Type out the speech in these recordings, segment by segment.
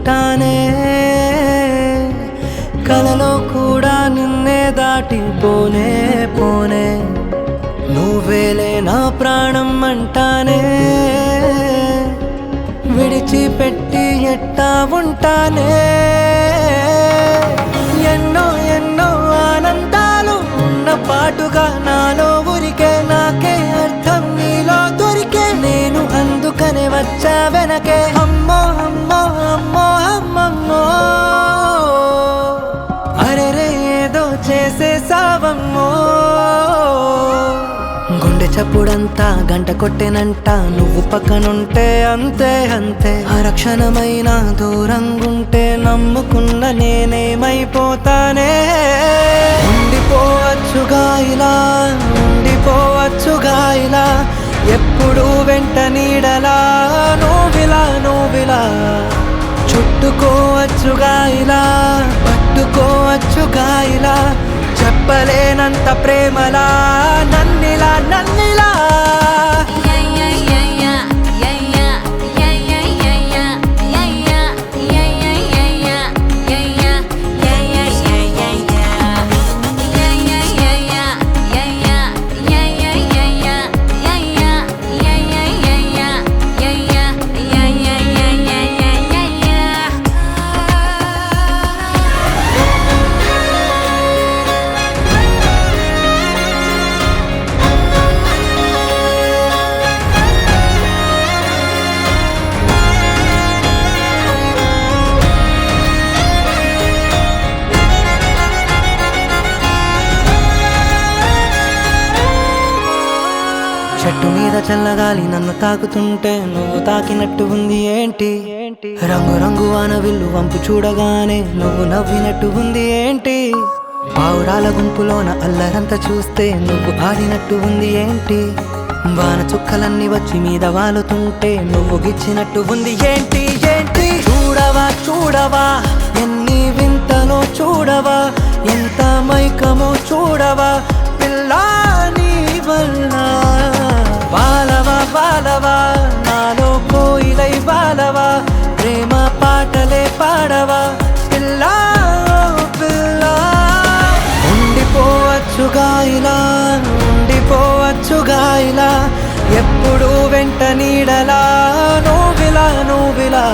ఉంటానే కలలో కూడా నిన్నే దాటిపోనే పోనే నువ్వేలే నా ప్రాణం అంటానే విడిచిపెట్టి ఎట్టా ఉంటానే ఎన్నో ఎన్నో ఆనందాలు ఉన్న పాటుగా నాలో ఊరికే నాకే అర్థం నీలో దొరికే నేను అందుకనే వచ్చా వెనకే అమ్మో అమ్మో అమ్మో అమ్మమ్మో అరెరే ఏదో చేసేసావమ్మో గుండె చప్పుడంతా గంట కొట్టెనంట నువ్వు పక్కనుంటే అంతే అంతే అరక్షణమైన దూరంగుంటే నమ్ముకున్న నేనేమైపోతానే ఉండిపోవచ్చుగా ఇలా ఉండిపోవచ్చుగా ఇలా ఎప్పుడు వెంట నీడలా నువ్విలా చుట్టుకోవచ్చుగా ఇలా పట్టుకోవచ్చుగా ఇలా చెప్పలేనంత ప్రేమలా నన్నిలా చెట్టు మీద చల్లగాలి నన్ను తాకుతుంటే నువ్వు తాకినట్టు ఉంది ఏంటి రంగు రంగు వానవిల్లు వంపు చూడగానే నువ్వు నవ్వినట్టు ఉంది ఏంటి పావురాల గుంపులోన అల్లరంతా చూస్తే నువ్వు ఆడినట్టు ఉంది ఏంటి వాన చుక్కలన్నీ వచ్చి మీద వాలుతుంటే నువ్వు గిచ్చినట్టు ఉంది ఏంటి ఏంటి చూడవా చూడవా ఎన్ని వింతలో చూడవా ఎంత మైకమో చూడవా పిల్లా నీ వల్ల బాలవా బాలవా నాలో కోయిలై బాలవా ప్రేమ పాటలే పాడవా పిల్లా పిల్లా ఉండిపోవచ్చుగా ఇలా ఉండిపోవచ్చుగా ఇలా ఎప్పుడు వెంట నీడలా నువ్విలా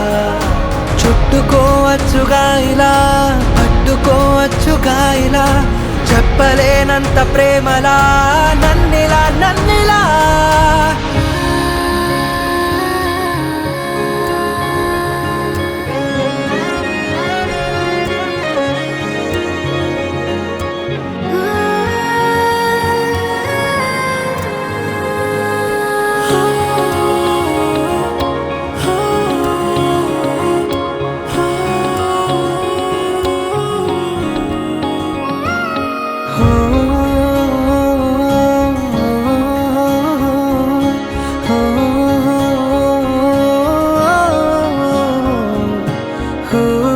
చుట్టుకోవచ్చుగా ఇలా పట్టుకోవచ్చుగా ఇలా చెప్పలేనంత ప్రేమలా నన్నిలా Oh